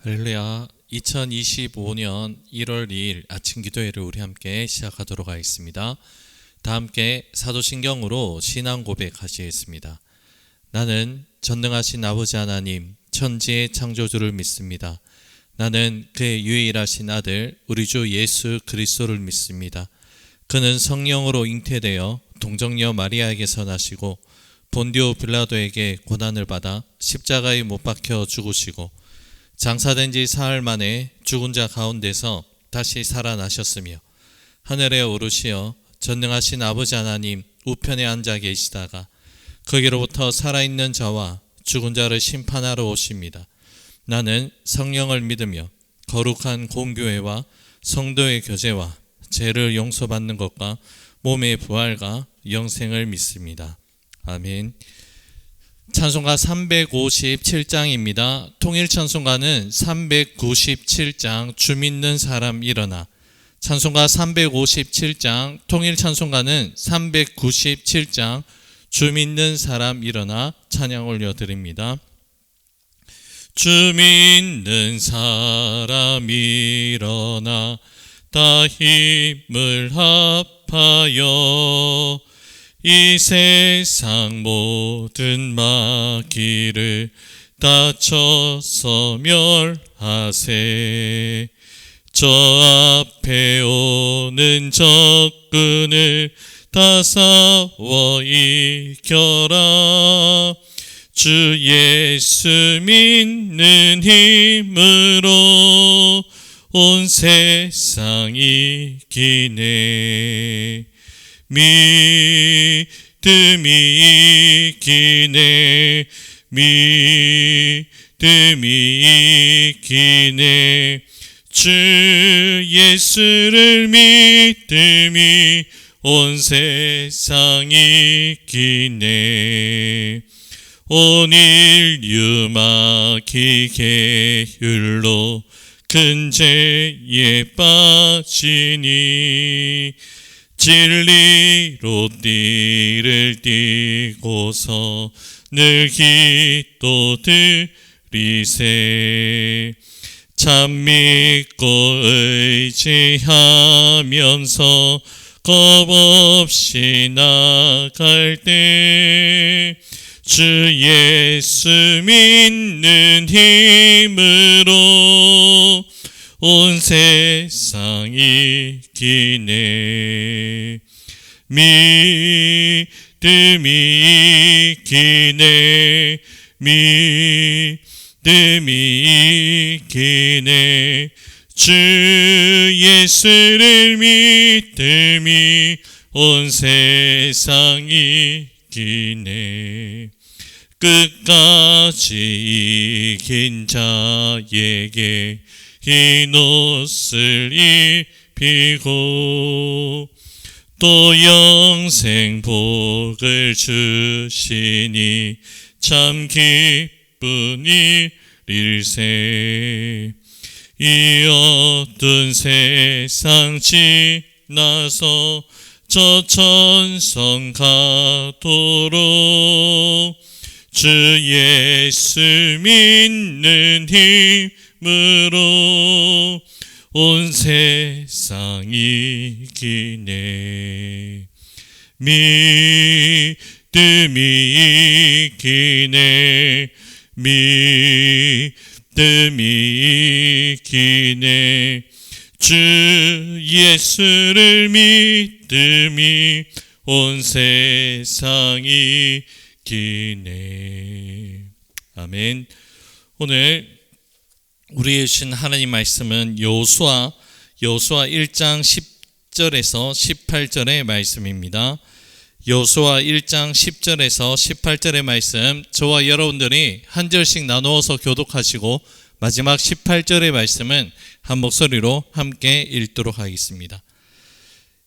할렐루야. 2025년 1월 2일 아침 기도회를 우리 함께 시작하도록 하겠습니다. 다 함께 사도신경으로 신앙 고백하시겠습니다. 나는 전능하신 아버지 하나님 천지의 창조주를 믿습니다. 나는 그의 유일하신 아들 우리 주 예수 그리스도를 믿습니다. 그는 성령으로 잉태되어 동정녀 마리아에게서 나시고 본디오 빌라도에게 고난을 받아 십자가에 못 박혀 죽으시고 장사된 지 사흘 만에 죽은 자 가운데서 다시 살아나셨으며 하늘에 오르시어 전능하신 아버지 하나님 우편에 앉아 계시다가 거기로부터 살아있는 자와 죽은 자를 심판하러 오십니다. 나는 성령을 믿으며 거룩한 공교회와 성도의 교제와 죄를 용서받는 것과 몸의 부활과 영생을 믿습니다. 아멘. 찬송가 357장입니다. 통일찬송가는 397장 주 믿는 사람 일어나, 찬송가 357장, 통일찬송가는 397장 주 믿는 사람 일어나 찬양 올려드립니다. 주 믿는 사람 일어나 다 힘을 합하여 이 세상 모든 마귀를 다 쳐서 멸하세. 저 앞에 오는 적군을 다 싸워 이겨라. 주 예수 믿는 힘으로 온 세상 이기네. 믿음이 이기네. 믿음이 이기네. 주 예수를 믿음이 온 세상 이기네. 온 인류 마귀 계율로 큰 죄에 빠지니 진리로 띠를 띠고서 늘 기도드리세. 참 믿고 의지하면서 겁없이 나갈 때 주 예수 믿는 힘으로 온 세상 이기네. 믿음이 이기네. 믿음이 이기네. 주 예수를 믿음이 온 세상 이기네. 끝까지 이긴 자에게 흰 옷을 입히고 또 영생 복을 주시니 참 기쁜 일일세. 이 어두운 세상 지나서 저 천성 가도록 주 예수 믿는 힘으로 온 세상 이기네. 믿음이 이기네. 믿음이 이기네. 주 예수를 믿음이 온 세상 이기네. 아멘. 오늘 우리의 주신 하나님 말씀은 여호수아 1장 10절에서 18절의 말씀입니다. 여호수아 1장 10절에서 18절의 말씀, 저와 여러분들이 한 절씩 나누어서 교독하시고 마지막 18절의 말씀은 한 목소리로 함께 읽도록 하겠습니다.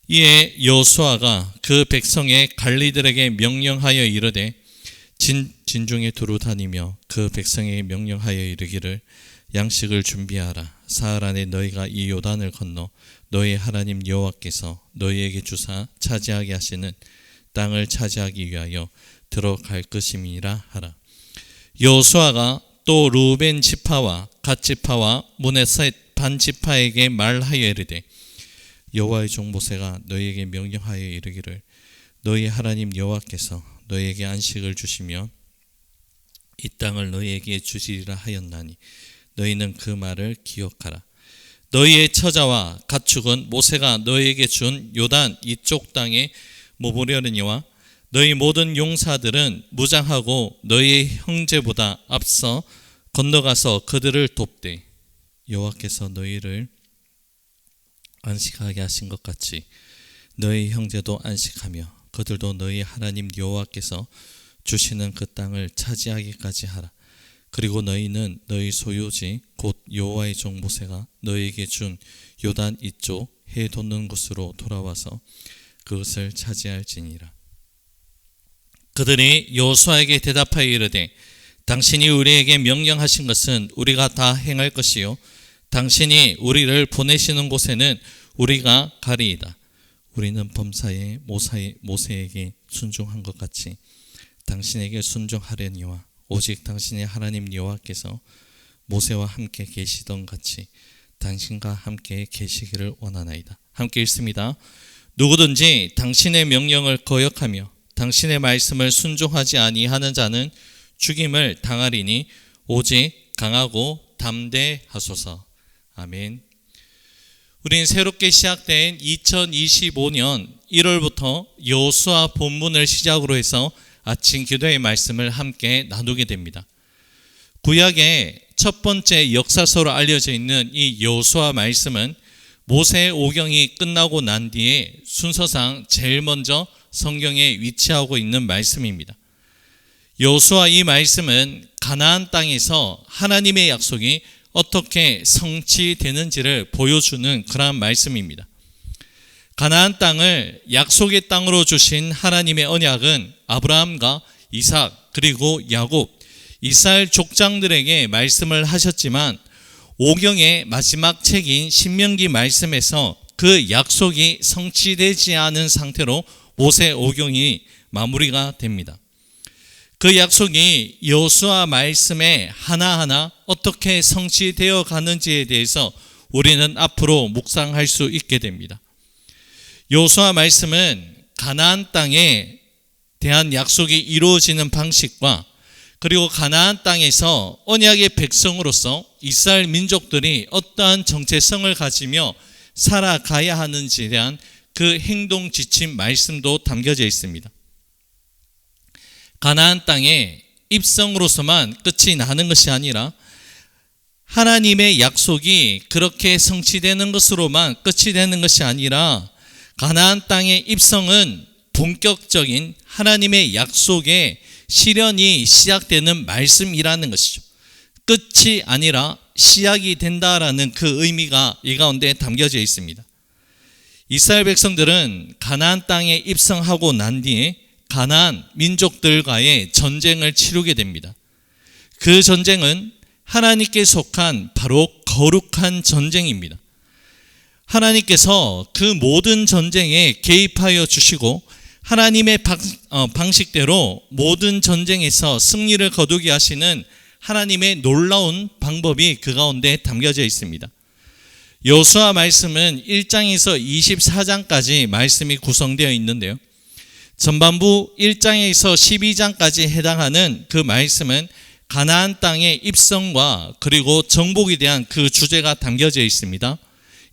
이에 여호수아가 그 백성의 관리들에게 명령하여 이르되 진중에 두루 다니며 그 백성에게 명령하여 이르기를 양식을 준비하라. 사흘 안에 너희가 이 요단을 건너 너희 하나님 여호와께서 너희에게 주사 차지하게 하시는 땅을 차지하기 위하여 들어갈 것임이라 하라. 여호수아가 또 루벤 지파와 갓 지파와 문의 셋 반 지파에게 말하여 이르되 여호와의 종 모세가 너희에게 명령하여 이르기를 너희 하나님 여호와께서 너희에게 안식을 주시며 이 땅을 너희에게 주시리라 하였나니 너희는 그 말을 기억하라. 너희의 처자와 가축은 모세가 너희에게 준 요단 이쪽 땅에 머무르려니와 너희 모든 용사들은 무장하고 너희의 형제보다 앞서 건너가서 그들을 돕되 여호와께서 너희를 안식하게 하신 것 같이 너희 형제도 안식하며 그들도 너희 하나님 여호와께서 주시는 그 땅을 차지하기까지 하라. 그리고 너희는 너희 소유지 곧 여호와의 종 모세가 너희에게 준 요단 이쪽 해 돋는 곳으로 돌아와서 그것을 차지할지니라. 그들이 여호수아에게 대답하여 이르되 당신이 우리에게 명령하신 것은 우리가 다 행할 것이요 당신이 우리를 보내시는 곳에는 우리가 가리이다. 우리는 범사에 모세에게 순종한 것 같이 당신에게 순종하려니와 오직 당신의 하나님 여호와께서 모세와 함께 계시던 같이 당신과 함께 계시기를 원하나이다. 함께 읽습니다. 누구든지 당신의 명령을 거역하며 당신의 말씀을 순종하지 아니하는 자는 죽임을 당하리니 오직 강하고 담대하소서. 아멘. 우린 새롭게 시작된 2025년 1월부터 여호수아 본문을 시작으로 해서 아침 기도의 말씀을 함께 나누게 됩니다. 구약의 첫 번째 역사서로 알려져 있는 이 여호수아 말씀은 모세의 오경이 끝나고 난 뒤에 순서상 제일 먼저 성경에 위치하고 있는 말씀입니다. 여호수아 이 말씀은 가나안 땅에서 하나님의 약속이 어떻게 성취되는지를 보여주는 그러한 말씀입니다. 가나안 땅을 약속의 땅으로 주신 하나님의 언약은 아브라함과 이삭 그리고 야곱 이스라엘 족장들에게 말씀을 하셨지만 오경의 마지막 책인 신명기 말씀에서 그 약속이 성취되지 않은 상태로 모세 오경이 마무리가 됩니다. 그 약속이 여호수아 말씀에 하나하나 어떻게 성취되어 가는지에 대해서 우리는 앞으로 묵상할 수 있게 됩니다. 여호수아 말씀은 가나안 땅에 대한 약속이 이루어지는 방식과 그리고 가나안 땅에서 언약의 백성으로서 이스라엘 민족들이 어떠한 정체성을 가지며 살아가야 하는지에 대한 그 행동 지침 말씀도 담겨져 있습니다. 가나안 땅에 입성으로서만 끝이 나는 것이 아니라 하나님의 약속이 그렇게 성취되는 것으로만 끝이 되는 것이 아니라 가나안 땅의 입성은 본격적인 하나님의 약속의 실현이 시작되는 말씀이라는 것이죠. 끝이 아니라 시작이 된다라는 그 의미가 이 가운데 담겨져 있습니다. 이스라엘 백성들은 가나안 땅에 입성하고 난 뒤에 가나안 민족들과의 전쟁을 치르게 됩니다. 그 전쟁은 하나님께 속한 바로 거룩한 전쟁입니다. 하나님께서 그 모든 전쟁에 개입하여 주시고 하나님의 방식대로 모든 전쟁에서 승리를 거두게 하시는 하나님의 놀라운 방법이 그 가운데 담겨져 있습니다. 여호수아 말씀은 1장에서 24장까지 말씀이 구성되어 있는데요. 전반부 1장에서 12장까지 해당하는 그 말씀은 가나안 땅의 입성과 그리고 정복에 대한 그 주제가 담겨져 있습니다.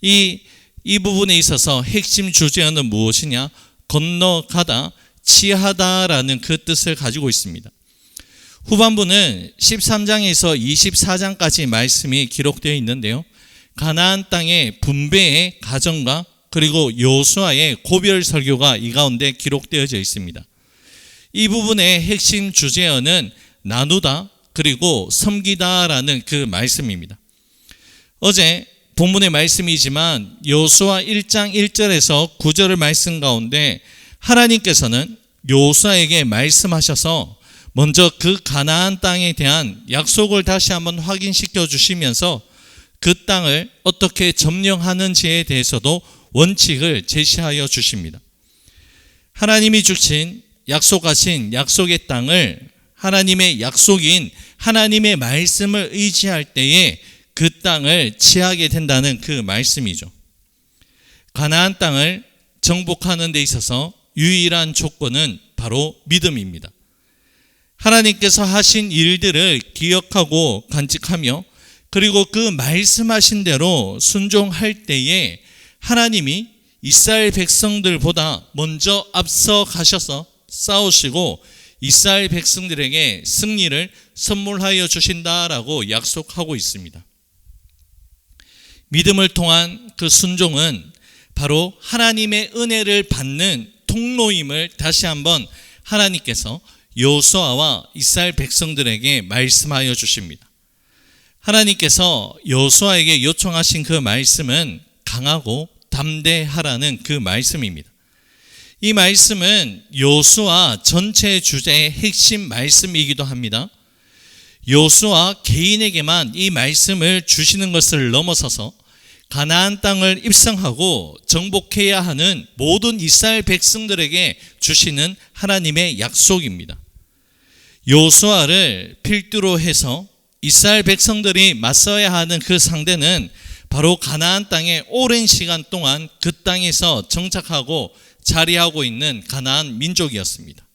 이 부분에 있어서 핵심 주제는 무엇이냐? 건너가다, 치하다라는 그 뜻을 가지고 있습니다. 후반부는 13장에서 24장까지 말씀이 기록되어 있는데요. 가나안 땅의 분배의 과정과 그리고 여호수아의 고별 설교가 이 가운데 기록되어져 있습니다. 이 부분의 핵심 주제어는 나누다 그리고 섬기다라는 그 말씀입니다. 어제 본문의 말씀이지만 여호수아 1장 1절에서 9절의 말씀 가운데 하나님께서는 여호수아에게 말씀하셔서 먼저 그 가나안 땅에 대한 약속을 다시 한번 확인시켜 주시면서 그 땅을 어떻게 점령하는지에 대해서도 원칙을 제시하여 주십니다. 하나님이 주신 약속하신 약속의 땅을 하나님의 약속인 하나님의 말씀을 의지할 때에 그 땅을 취하게 된다는 그 말씀이죠. 가나안 땅을 정복하는 데 있어서 유일한 조건은 바로 믿음입니다. 하나님께서 하신 일들을 기억하고 간직하며 그리고 그 말씀하신 대로 순종할 때에 하나님이 이스라엘 백성들보다 먼저 앞서 가셔서 싸우시고 이스라엘 백성들에게 승리를 선물하여 주신다라고 약속하고 있습니다. 믿음을 통한 그 순종은 바로 하나님의 은혜를 받는 통로임을 다시 한번 하나님께서 여호수아와 이스라엘 백성들에게 말씀하여 주십니다. 하나님께서 여호수아에게 요청하신 그 말씀은 강하고 담대하라는 그 말씀입니다. 이 말씀은 여호수아 전체 주제의 핵심 말씀이기도 합니다. 여호수아 개인에게만 이 말씀을 주시는 것을 넘어서서 가나안 땅을 입성하고 정복해야 하는 모든 이스라엘 백성들에게 주시는 하나님의 약속입니다. 여호수아를 필두로 해서 이스라엘 백성들이 맞서야 하는 그 상대는 바로 가나안 땅에 오랜 시간 동안 그 땅에서 정착하고 자리하고 있는 가나안 민족이었습니다.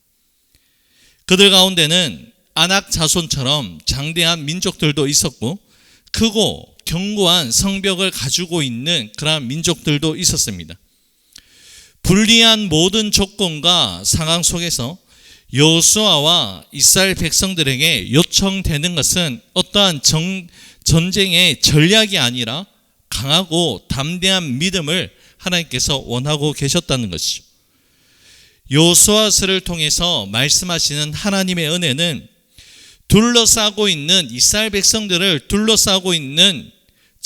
그들 가운데는 아낙 자손처럼 장대한 민족들도 있었고 크고 견고한 성벽을 가지고 있는 그러한 민족들도 있었습니다. 불리한 모든 조건과 상황 속에서 여호수아와 이스라엘 백성들에게 요청되는 것은 어떠한 전쟁의 전략이 아니라 강하고 담대한 믿음을 하나님께서 원하고 계셨다는 것이죠. 여호수아서를 통해서 말씀하시는 하나님의 은혜는 둘러싸고 있는 이스라엘 백성들을 둘러싸고 있는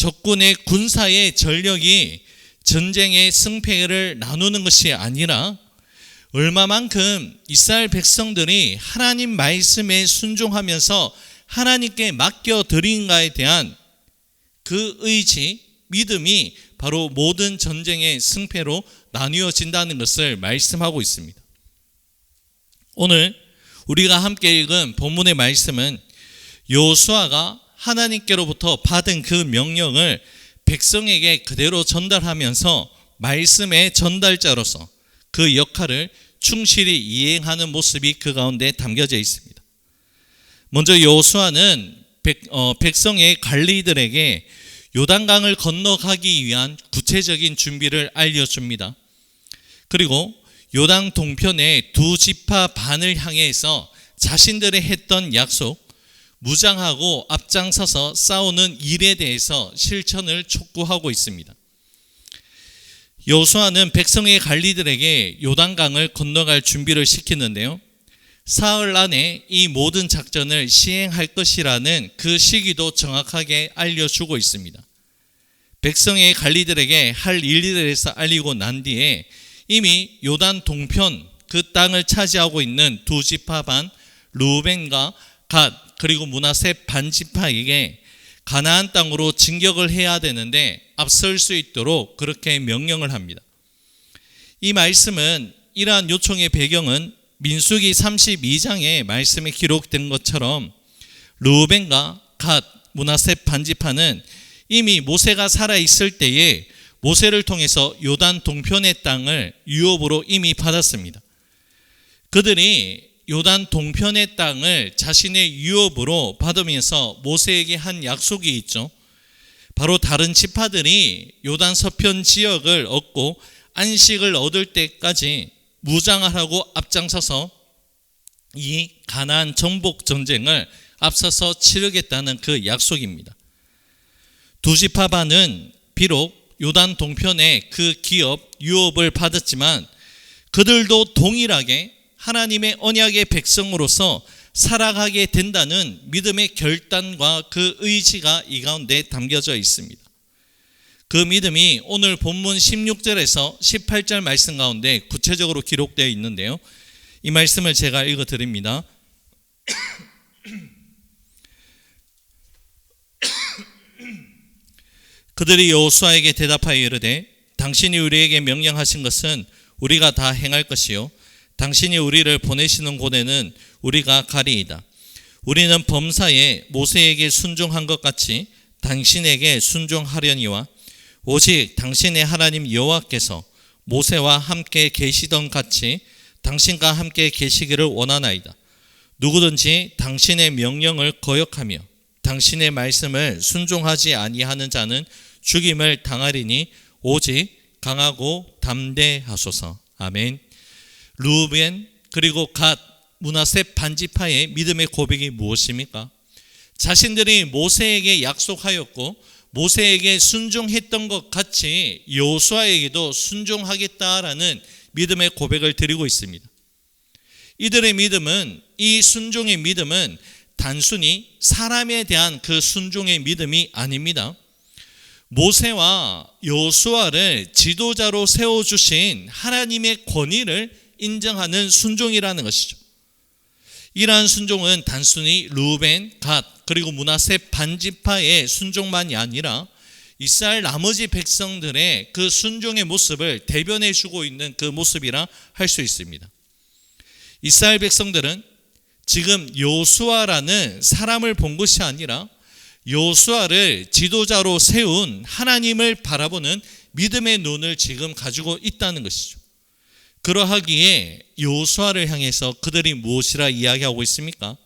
적군의 군사의 전력이 전쟁의 승패를 나누는 것이 아니라 얼마만큼 이스라엘 백성들이 하나님 말씀에 순종하면서 하나님께 맡겨드린가에 대한 그 의지, 믿음이 바로 모든 전쟁의 승패로 나뉘어진다는 것을 말씀하고 있습니다. 오늘 우리가 함께 읽은 본문의 말씀은 여호수아가 하나님께로부터 받은 그 명령을 백성에게 그대로 전달하면서 말씀의 전달자로서 그 역할을 충실히 이행하는 모습이 그 가운데 담겨져 있습니다. 먼저 여호수아는 백성의 관리들에게 요단강을 건너가기 위한 구체적인 준비를 알려줍니다. 그리고 요단 동편의 두 지파 반을 향해서 자신들이 했던 약속, 무장하고 앞장서서 싸우는 일에 대해서 실천을 촉구하고 있습니다. 여호수아는 백성의 관리들에게 요단강을 건너갈 준비를 시키는데요. 사흘 안에 이 모든 작전을 시행할 것이라는 그 시기도 정확하게 알려주고 있습니다. 백성의 관리들에게 할 일에 대해서 알리고 난 뒤에 이미 요단 동편 그 땅을 차지하고 있는 두 지파 반 르우벤과 갓 그리고 므낫세 반 지파에게 가나안 땅으로 진격을 해야 되는데 앞설 수 있도록 그렇게 명령을 합니다. 이 말씀은 이러한 요청의 배경은 민수기 32장의 말씀에 기록된 것처럼 르우벤과 갓 므낫세 반 지파는 이미 모세가 살아있을 때에 모세를 통해서 요단 동편의 땅을 유업으로 이미 받았습니다. 그들이 요단 동편의 땅을 자신의 유업으로 받으면서 모세에게 한 약속이 있죠. 바로 다른 지파들이 요단 서편 지역을 얻고 안식을 얻을 때까지 무장을 하고 앞장서서 이 가나안 정복 전쟁을 앞서서 치르겠다는 그 약속입니다. 두 지파 반은 비록 요단 동편의 그 기업, 유업을 받았지만 그들도 동일하게 하나님의 언약의 백성으로서 살아가게 된다는 믿음의 결단과 그 의지가 이 가운데 담겨져 있습니다. 그 믿음이 오늘 본문 16절에서 18절 말씀 가운데 구체적으로 기록되어 있는데요. 이 말씀을 제가 읽어드립니다. 그들이 여호수아에게 대답하여 이르되 당신이 우리에게 명령하신 것은 우리가 다 행할 것이요 당신이 우리를 보내시는 곳에는 우리가 가리이다. 우리는 범사에 모세에게 순종한 것 같이 당신에게 순종하려니와 오직 당신의 하나님 여호와께서 모세와 함께 계시던 같이 당신과 함께 계시기를 원하나이다. 누구든지 당신의 명령을 거역하며 당신의 말씀을 순종하지 아니하는 자는 죽임을 당하리니 오직 강하고 담대하소서. 아멘. 루벤 그리고 갓 므낫세 반지파의 믿음의 고백이 무엇입니까? 자신들이 모세에게 약속하였고 모세에게 순종했던 것 같이 여호수아에게도 순종하겠다라는 믿음의 고백을 드리고 있습니다. 이들의 믿음은, 이 순종의 믿음은 단순히 사람에 대한 그 순종의 믿음이 아닙니다. 모세와 여호수아를 지도자로 세워주신 하나님의 권위를 인정하는 순종이라는 것이죠. 이러한 순종은 단순히 루벤, 갓, 그리고 므낫세 반지파의 순종만이 아니라 이스라엘 나머지 백성들의 그 순종의 모습을 대변해 주고 있는 그 모습이라 할 수 있습니다. 이스라엘 백성들은 지금 여호수아라는 사람을 본 것이 아니라 여호수아를 지도자로 세운 하나님을 바라보는 믿음의 눈을 지금 가지고 있다는 것이죠. 그러하기에 여호수아를 향해서 그들이 무엇이라 이야기하고 있습니까?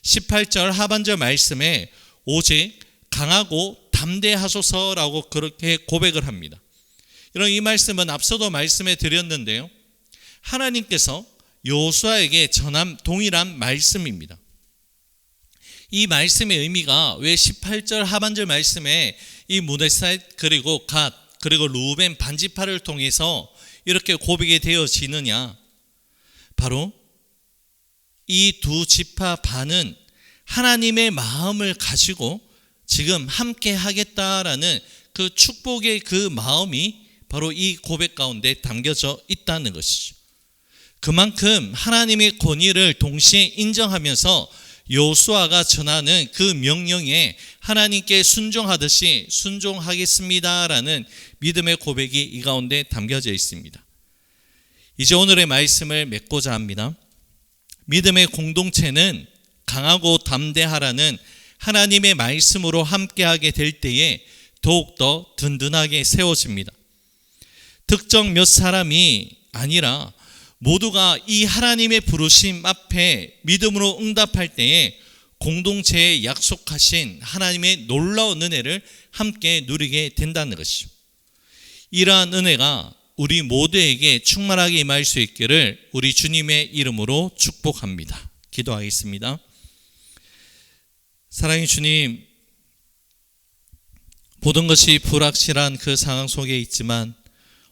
18절 하반절 말씀에 오직 강하고 담대하소서라고 그렇게 고백을 합니다. 이런 이 말씀은 앞서도 말씀해 드렸는데요, 하나님께서 여호수아에게 전한 동일한 말씀입니다. 이 말씀의 의미가 왜 18절 하반절 말씀에 이 므낫세 그리고 갓 그리고 루벤 반지파를 통해서 이렇게 고백이 되어지느냐? 바로 이 두 지파 반은 하나님의 마음을 가지고 지금 함께 하겠다라는 그 축복의 그 마음이 바로 이 고백 가운데 담겨져 있다는 것이죠. 그만큼 하나님의 권위를 동시에 인정하면서 여호수아가 전하는 그 명령에 하나님께 순종하듯이 순종하겠습니다라는 믿음의 고백이 이 가운데 담겨져 있습니다. 이제 오늘의 말씀을 맺고자 합니다. 믿음의 공동체는 강하고 담대하라는 하나님의 말씀으로 함께하게 될 때에 더욱더 든든하게 세워집니다. 특정 몇 사람이 아니라 모두가 이 하나님의 부르심 앞에 믿음으로 응답할 때에 공동체에 약속하신 하나님의 놀라운 은혜를 함께 누리게 된다는 것이죠. 이러한 은혜가 우리 모두에게 충만하게 임할 수 있기를 우리 주님의 이름으로 축복합니다. 기도하겠습니다. 사랑의 주님, 모든 것이 불확실한 그 상황 속에 있지만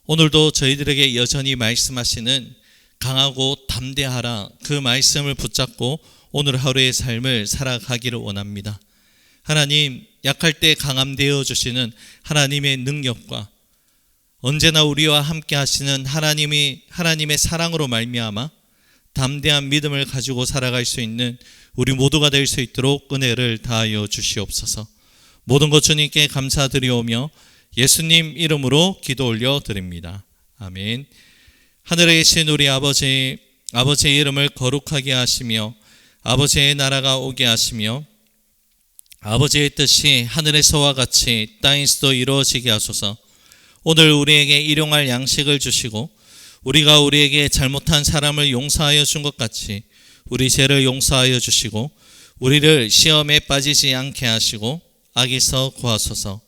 오늘도 저희들에게 여전히 말씀하시는 강하고 담대하라, 그 말씀을 붙잡고 오늘 하루의 삶을 살아가기를 원합니다. 하나님, 약할 때 강함 되어 주시는 하나님의 능력과 언제나 우리와 함께 하시는 하나님의 사랑으로 말미암아 담대한 믿음을 가지고 살아갈 수 있는 우리 모두가 될 수 있도록 은혜를 다하여 주시옵소서. 모든 것 주님께 감사드리오며 예수님 이름으로 기도 올려드립니다. 아멘. 하늘에 계신 우리 아버지, 아버지의 이름을 거룩하게 하시며 아버지의 나라가 오게 하시며 아버지의 뜻이 하늘에서와 같이 땅에서도 이루어지게 하소서. 오늘 우리에게 일용할 양식을 주시고 우리가 우리에게 잘못한 사람을 용서하여 준 것 같이 우리 죄를 용서하여 주시고 우리를 시험에 빠지지 않게 하시고 악에서 구하소서.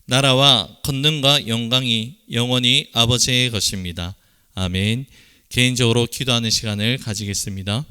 나라와 권능과 영광이 영원히 아버지의 것입니다. 아멘. 개인적으로 기도하는 시간을 가지겠습니다.